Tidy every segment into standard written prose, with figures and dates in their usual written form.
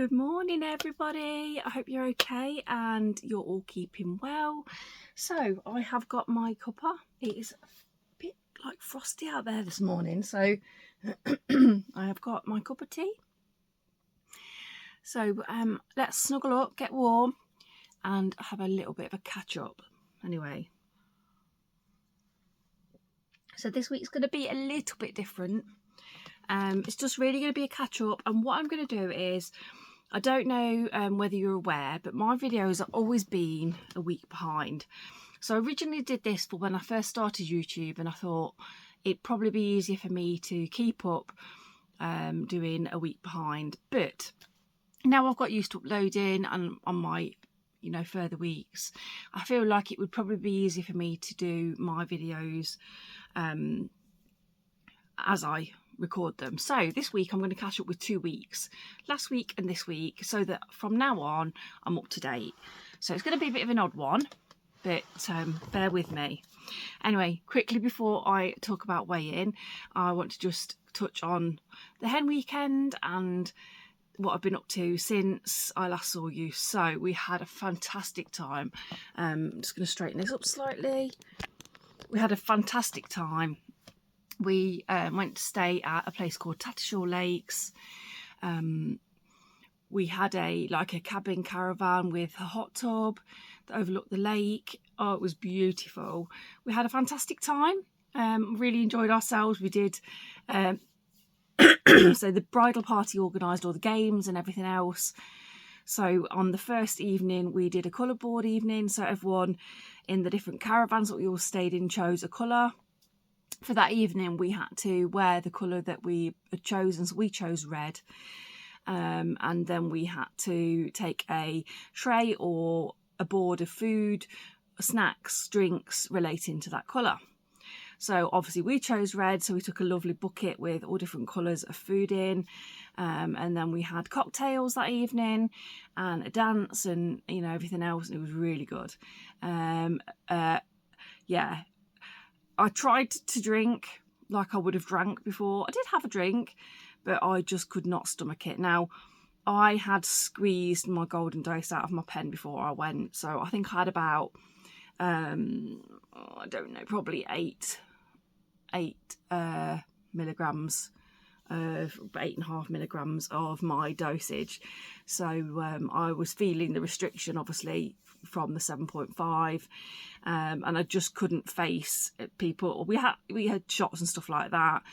Good morning everybody, I hope you're okay and you're all keeping well. So I have got my cuppa. It is a bit like frosty out there this morning, so I have got my cup of tea. So let's snuggle up, get warm and have a little bit of a catch up. Anyway, so this week's going to be a little bit different. It's just really going to be a catch up, and what I'm going to do is, I don't know whether you're aware, but my videos have always been a week behind. So I originally did this for when I first started YouTube, and I thought it'd probably be easier for me to keep up doing a week behind. But now I've got used to uploading and on my further weeks, I feel like it would probably be easier for me to do my videos as I record them. So this week I'm going to catch up with 2 weeks, last week and this week, so that from now on I'm up to date. So it's going to be a bit of an odd one, but bear with me. Anyway, quickly before I talk about weigh-in, I want to just touch on the hen weekend and what I've been up to since I last saw you. So we had a fantastic time. I'm just going to straighten this up slightly. We had a fantastic time. We went to stay at a place called Tattershall Lakes. We had a cabin caravan with a hot tub that overlooked the lake. Oh, it was beautiful. We had a fantastic time. Really enjoyed ourselves. We did. So the bridal party organised all the games and everything else. So on the first evening, we did a colour board evening. So everyone in the different caravans that we all stayed in chose a colour. For that evening, we had to wear the colour that we had chosen, so we chose red. And then we had to take a tray or a board of food, snacks, drinks relating to that colour. So obviously we chose red, so we took a lovely bucket with all different colours of food in. And then we had cocktails that evening and a dance and, everything else. And it was really good. Yeah. I tried to drink like I would have drank before. I did have a drink, but I just could not stomach it. Now, I had squeezed my golden dose out of my pen before I went. So I think I had about, I don't know, probably 8 milligrams of 8.5 milligrams of my dosage. So I was feeling the restriction, obviously, from the 7.5, and I just couldn't face people. We had shots and stuff like that,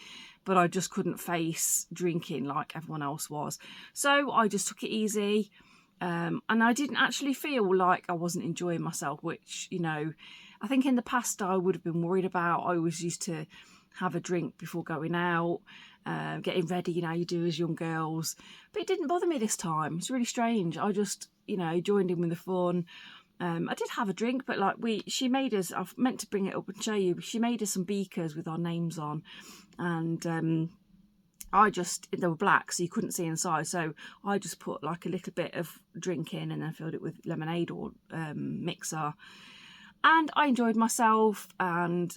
but I just couldn't face drinking like everyone else was. So I just took it easy, and I didn't actually feel like I wasn't enjoying myself, which I think in the past I would have been worried about. I always used to have a drink before going out, getting ready, you do as young girls, but it didn't bother me this time. It's really strange. I just joined in with the fun. I did have a drink, but she made us, I've meant to bring it up and show you, she made us some beakers with our names on, and they were black, so you couldn't see inside, so I just put like a little bit of drink in and then filled it with lemonade or mixer, and I enjoyed myself, and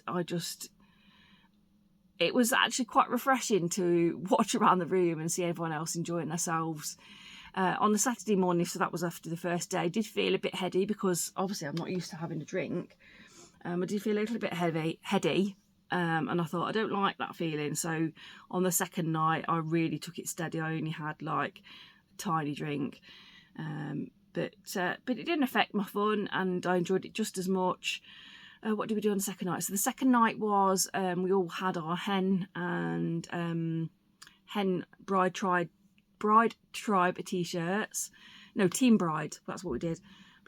it was actually quite refreshing to watch around the room and see everyone else enjoying themselves. On the Saturday morning, so that was after the first day, I did feel a bit heady because obviously I'm not used to having a drink. I did feel a little bit heady, and I thought I don't like that feeling. So on the second night, I really took it steady. I only had like a tiny drink, but it didn't affect my fun, and I enjoyed it just as much. What did we do on the second night? So the second night was we all had our hen and hen bride tribe t-shirts. No, Team Bride, that's what we did.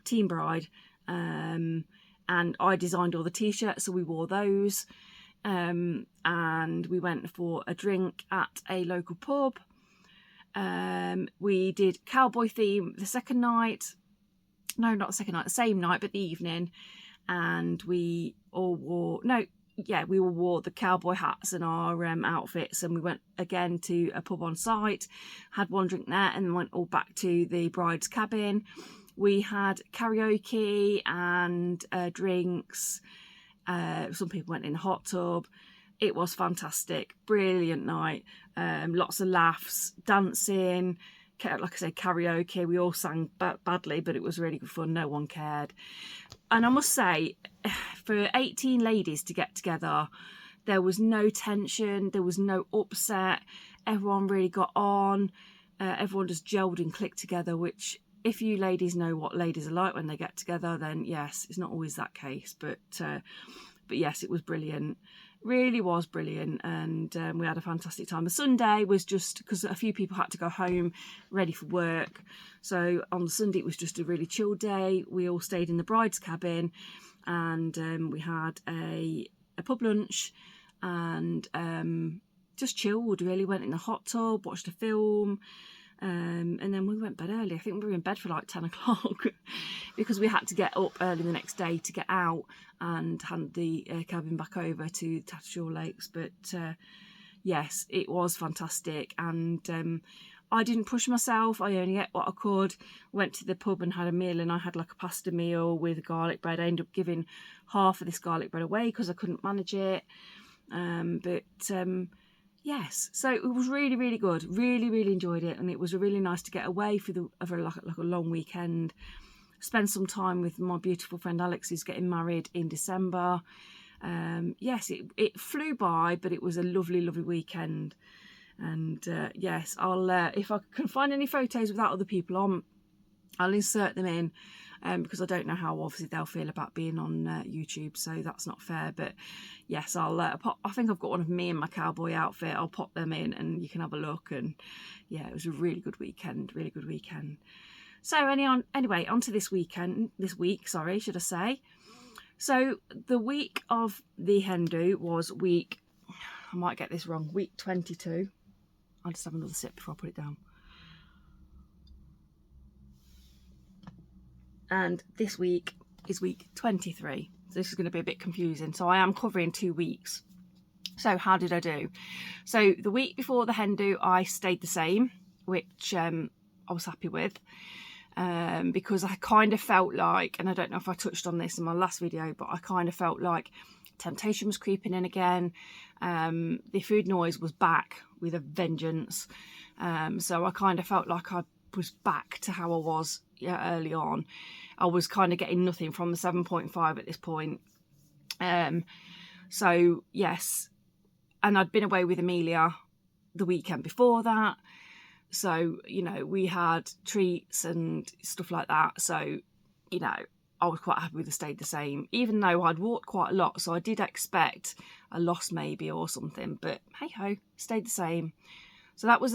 Team Bride. And I designed all the t-shirts, so we wore those. And we went for a drink at a local pub. We did cowboy theme the second night. No, not the second night, the same night, but the evening. And we all wore the cowboy hats and our outfits, and we went again to a pub on site, had one drink there, and went all back to the bride's cabin. We had karaoke and drinks. Some people went in the hot tub. It was fantastic, brilliant night. Lots of laughs, dancing, like I say, karaoke. We all sang badly, but it was really good fun. No one cared. And I must say, for 18 ladies to get together, there was no tension, there was no upset. Everyone really got on. Everyone just gelled and clicked together, which, if you ladies know what ladies are like when they get together, then yes, it's not always that case. But yes, it was brilliant. Really was brilliant, and we had a fantastic time. The Sunday was just, because a few people had to go home ready for work, so on the Sunday it was just a really chill day. We all stayed in the bride's cabin, and we had a pub lunch, and just chilled really. Went in the hot tub, watched a film, and then we went bed early. I think we were in bed for like 10 o'clock because we had to get up early the next day to get out and hand the cabin back over to Tattershall Lakes. But yes, it was fantastic, and I didn't push myself. I only ate what I could. Went to the pub and had a meal, and I had like a pasta meal with garlic bread. I ended up giving half of this garlic bread away because I couldn't manage it. Yes, so it was really, really good. Really, really enjoyed it, and it was really nice to get away for like a long weekend. Spend some time with my beautiful friend Alex, who's getting married in December. Yes, it flew by, but it was a lovely, lovely weekend. And yes, I'll if I can find any photos without other people on, I'll insert them in. Because I don't know how obviously they'll feel about being on YouTube, so that's not fair. But yes, I'll pop. I think I've got one of me in my cowboy outfit. I'll pop them in, and you can have a look. And yeah, it was a really good weekend. Really good weekend. So anyway, on to this week, sorry, should I say? So the week of the hen do was week. I might get this wrong. Week 22. I'll just have another sip before I put it down. And this week is week 23. So this is going to be a bit confusing. So I am covering 2 weeks. So how did I do? So the week before the hen do, I stayed the same, which I was happy with, because I kind of felt like, and I don't know if I touched on this in my last video, but I kind of felt like temptation was creeping in again. The food noise was back with a vengeance. So I kind of felt like I was back to how I was early on. I was kind of getting nothing from the 7.5 at this point. So yes, and I'd been away with Amelia the weekend before that, so we had treats and stuff like that. So I was quite happy with the stayed the same, even though I'd walked quite a lot, so I did expect a loss maybe or something, but hey ho, stayed the same. So that was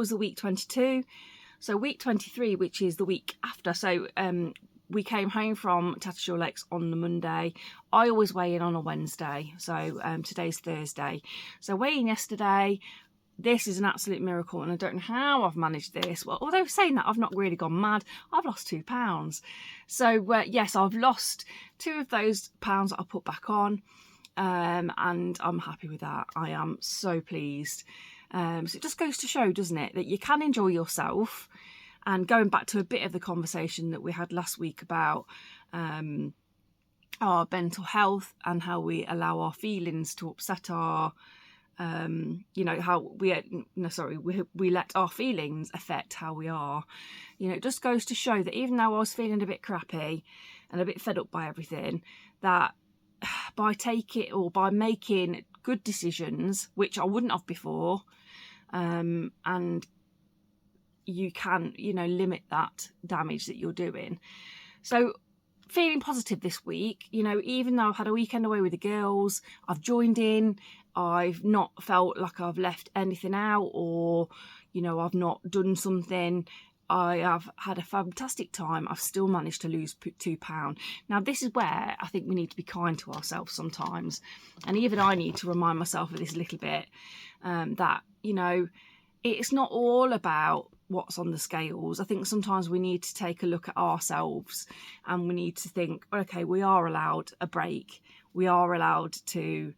the week 22. So week 23, which is the week after, so we came home from Tattershall Lakes on the Monday. I always weigh in on a Wednesday, so today's Thursday. So weighing yesterday, this is an absolute miracle, and I don't know how I've managed this. Well, although saying that, I've not really gone mad. I've lost 2 pounds. So yes, I've lost 2 of those pounds that I put back on, and I'm happy with that. I am so pleased. So it just goes to show, doesn't it, that you can enjoy yourself. And going back to a bit of the conversation that we had last week about our mental health and how we allow our feelings to upset our, how we let our feelings affect how we are. It just goes to show that even though I was feeling a bit crappy and a bit fed up by everything, that by making good decisions, which I wouldn't have before, and you can, limit that damage that you're doing. So feeling positive this week, even though I've had a weekend away with the girls, I've joined in, I've not felt like I've left anything out, or, I've not done something. I have had a fantastic time. I've still managed to lose 2 pounds. Now, this is where I think we need to be kind to ourselves sometimes. And even I need to remind myself of this a little bit, that, it's not all about what's on the scales. I think sometimes we need to take a look at ourselves, and we need to think, okay, we are allowed a break. We are allowed to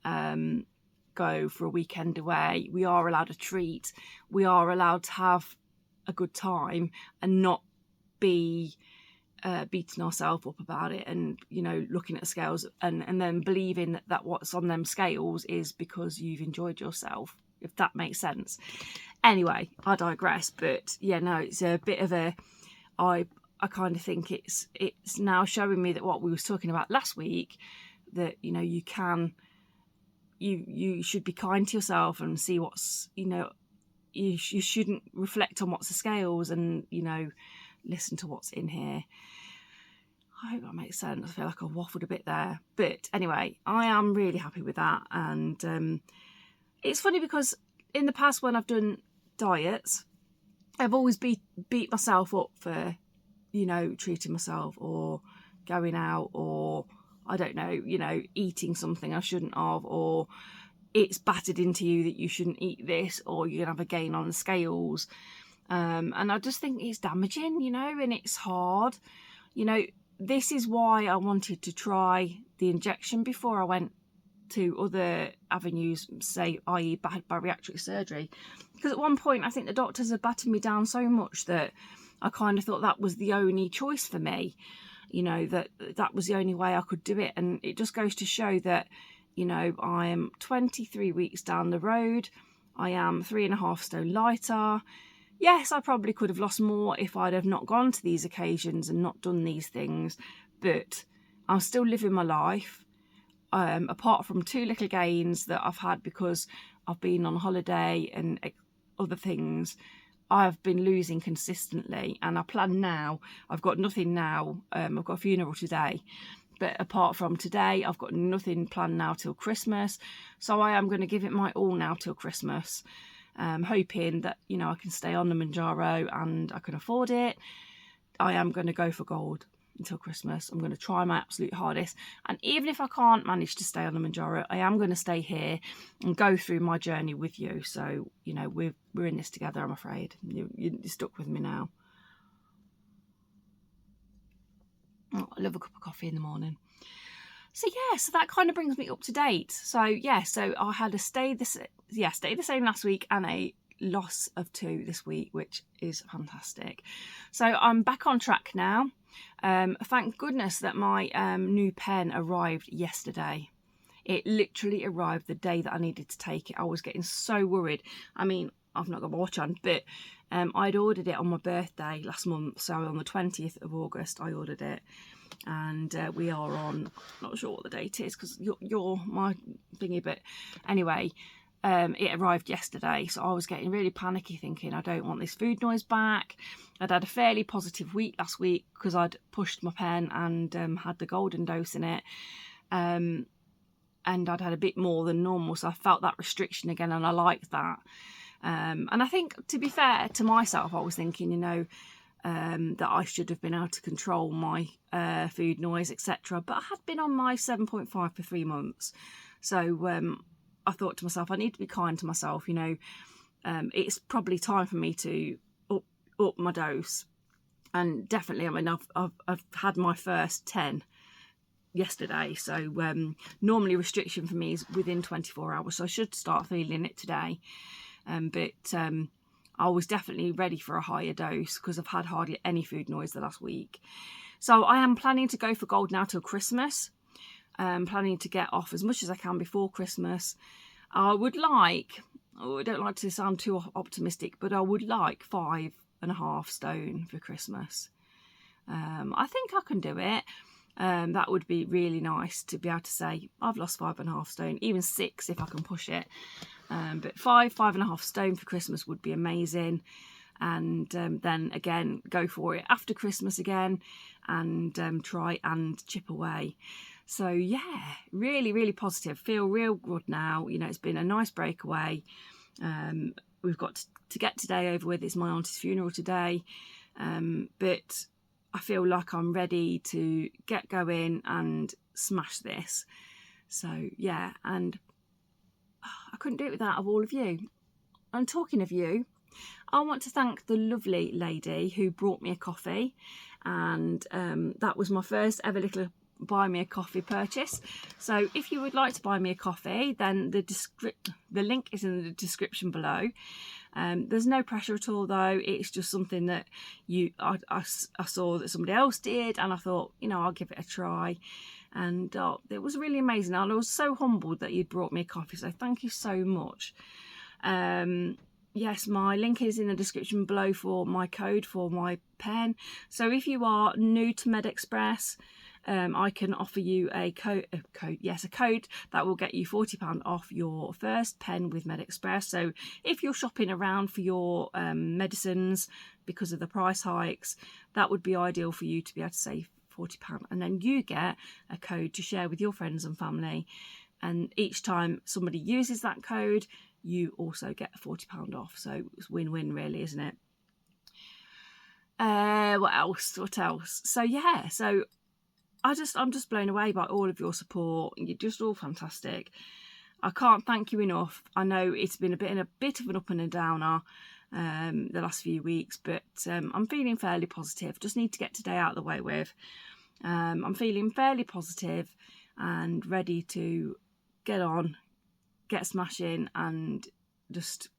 go for a weekend away. We are allowed a treat. We are allowed to have a good time and not be beating ourselves up about it, and looking at the scales and then believing that what's on them scales is because you've enjoyed yourself, if that makes sense. Anyway, I digress. But yeah, no, it's a bit of a, I kind of think it's now showing me that what we was talking about last week, that, you know, you can, you should be kind to yourself and see what's, you know, you shouldn't reflect on what's the scales, and, you know, listen to what's in here. I hope that makes sense. I feel like I waffled a bit there. But anyway, I am really happy with that. And it's funny because in the past when I've done diets, I've always beat myself up for, you know, treating myself or going out, or I don't know, you know, eating something I shouldn't have, or it's battered into you that you shouldn't eat this, or you're going to have a gain on the scales. And I just think it's damaging, you know, and it's hard. You know, this is why I wanted to try the injection before I went to other avenues, say, i.e. bariatric surgery. Because at one point, I think the doctors had battered me down so much that I kind of thought that was the only choice for me. You know, that was the only way I could do it. And it just goes to show that, you know, I am 23 weeks down the road. I am 3.5 stone lighter. Yes, I probably could have lost more if I'd have not gone to these occasions and not done these things, but I'm still living my life. Apart from 2 little gains that I've had because I've been on holiday and other things, I've been losing consistently, and I plan now. I've got nothing now. I've got a funeral today, but apart from today, I've got nothing planned now till Christmas. So I am going to give it my all now till Christmas. Hoping that, you know, I can stay on the Mounjaro and I can afford it. I am going to go for gold until Christmas. I'm going to try my absolute hardest, and even if I can't manage to stay on the Mounjaro, I am going to stay here and go through my journey with you. So, you know, we're in this together, I'm afraid. You're stuck with me now. Oh, I love a cup of coffee in the morning. So yeah, so that kind of brings me up to date. So yeah, so I had a stay the same last week and a loss of 2 this week, which is fantastic. So I'm back on track now. Thank goodness that my new pen arrived yesterday. It literally arrived the day that I needed to take it. I was getting so worried. I mean, I've not got my watch on, but I'd ordered it on my birthday last month. So on the 20th of August, I ordered it. And we are on, not sure what the date is because you're my thingy, but anyway, it arrived yesterday. So I was getting really panicky thinking, I don't want this food noise back. I'd had a fairly positive week last week because I'd pushed my pen and had the golden dose in it. And I'd had a bit more than normal, so I felt that restriction again, and I liked that. And I think, to be fair to myself, I was thinking, you know, that I should have been able to control my food noise, etc. But I had been on my 7.5 for 3 months. So I thought to myself, I need to be kind to myself, you know. It's probably time for me to up my dose. And definitely, I mean, I've had my first 10 yesterday. So normally restriction for me is within 24 hours. So I should start feeling it today. But I was definitely ready for a higher dose because I've had hardly any food noise the last week. So I am planning to go for gold now till Christmas. Planning to get off as much as I can before Christmas. I would like, I don't like to sound too optimistic, but I would like 5.5 stone for Christmas. I think I can do it. That would be really nice to be able to say I've lost 5.5 stone, even 6 if I can push it. But 5.5 stone for Christmas would be amazing. And then again, go for it after Christmas again and try and chip away. So yeah, really, really positive. Feel real good now. You know, it's been a nice breakaway. We've got to get today over with. It's my auntie's funeral today. But I feel like I'm ready to get going and smash this. So yeah, and I couldn't do it without all of you. And talking of you, I want to thank the lovely lady who brought me a coffee, and that was my first ever little buy me a coffee purchase. So if you would like to buy me a coffee, then the link is in the description below. There's no pressure at all though. It's just something that I saw that somebody else did, and I thought, you know, I'll give it a try. And it was really amazing. And I was so humbled that you'd brought me a coffee, so thank you so much. yes, my link is in the description below for my code for my pen. So if you are new to MedExpress, I can offer you a code that will get you £40 off your first pen with MedExpress. So if you're shopping around for your medicines because of the price hikes, that would be ideal for you to be able to save £40. And then you get a code to share with your friends and family. And each time somebody uses that code, you also get £40 off. So it's win-win really, isn't it? What else? So yeah, so I'm just blown away by all of your support. You're just all fantastic. I can't thank you enough. I know it's been a bit of an up and a downer the last few weeks, but I'm feeling fairly positive. Just need to get today out of the way with. I'm feeling fairly positive and ready to get on, get smashing, and just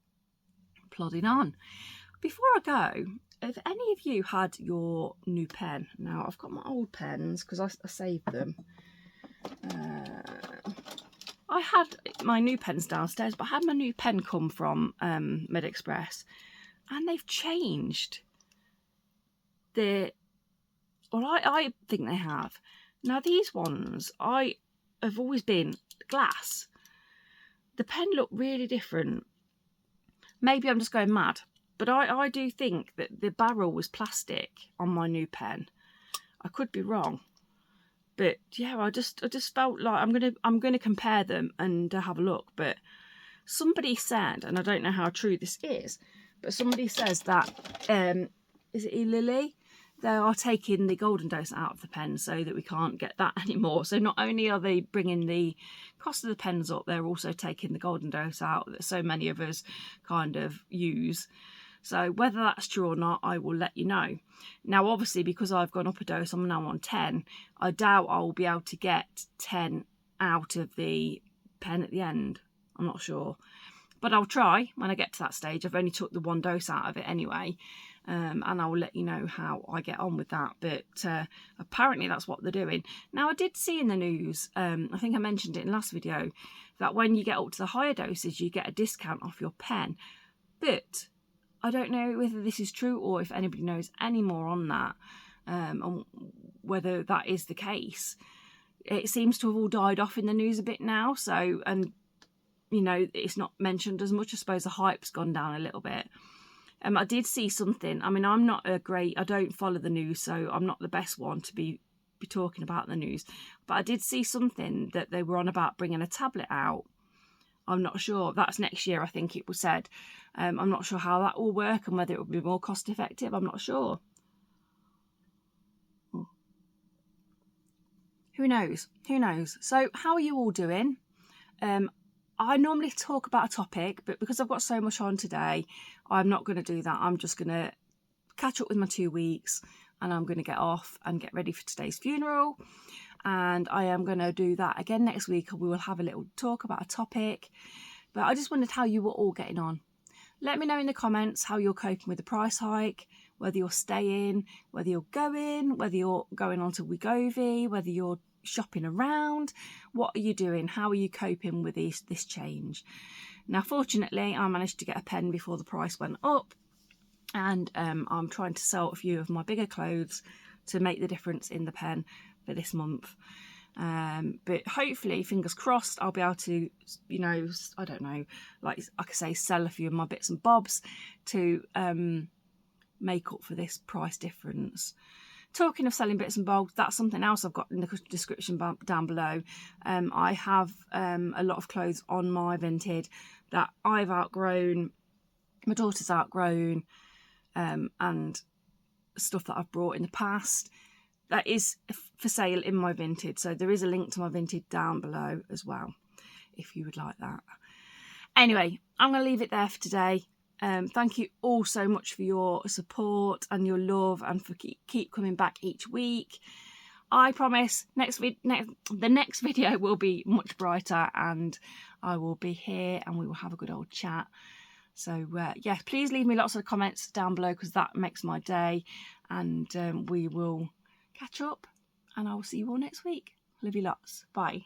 plodding on. Before I go, have any of you had your new pen? Now, I've got my old pens because I saved them. I had my new pens downstairs, but I had my new pen come from MedExpress, and they've changed. I think they have. Now, these ones, I have always been glass. The pen looked really different. Maybe I'm just going mad, but I do think that the barrel was plastic on my new pen. I could be wrong, but yeah, I just felt like I'm gonna compare them and have a look. But somebody said, and I don't know how true this is, but somebody says that is it Lily? They are taking the golden dose out of the pen so that we can't get that anymore. So not only are they bringing the cost of the pens up, they're also taking the golden dose out that so many of us kind of use. So whether that's true or not, I will let you know. Now, obviously, because I've gone up a dose, I'm now on 10. I doubt I will be able to get 10 out of the pen at the end. I'm not sure. But I'll try when I get to that stage. I've only took the one dose out of it anyway. And I will let you know how I get on with that. But apparently that's what they're doing. Now, I did see in the news, I think I mentioned it in the last video, that when you get up to the higher dosage, you get a discount off your pen. But I don't know whether this is true or if anybody knows any more on that, and whether that is the case. It seems to have all died off in the news a bit now. So, and, you know, it's not mentioned as much. I suppose the hype's gone down a little bit. I did see something. I mean, I don't follow the news, so I'm not the best one to be talking about the news. But I did see something that they were on about bringing a tablet out. I'm not sure. That's next year, I think it was said. I'm not sure how that will work and whether it will be more cost effective. I'm not sure. Who knows? Who knows? So how are you all doing? I normally talk about a topic, but because I've got so much on today, I'm not going to do that. I'm just going to catch up with my 2 weeks and I'm going to get off and get ready for today's funeral. And I am going to do that again next week. We will have a little talk about a topic. But I just wondered how you were all getting on. Let me know in the comments how you're coping with the price hike, whether you're staying, whether you're going on to Wegovy, whether you're shopping around. What are you doing? How are you coping with this change? Now, fortunately, I managed to get a pen before the price went up, and I'm trying to sell a few of my bigger clothes to make the difference in the pen for this month. But hopefully, fingers crossed, I'll be able to, you know, I don't know, like I could say, sell a few of my bits and bobs to make up for this price difference. Talking of selling bits and bobs, that's something else I've got in the description down below. I have a lot of clothes on my Vinted that I've outgrown, my daughter's outgrown, and stuff that I've brought in the past. That is for sale in my Vinted. So there is a link to my Vinted down below as well, if you would like that. Anyway, I'm going to leave it there for today. Thank you all so much for your support and your love, and for keep coming back each week. I promise the next video will be much brighter, and I will be here and we will have a good old chat. So yes, please leave me lots of comments down below because that makes my day, and we will catch up, and I will see you all next week. Love you lots. Bye.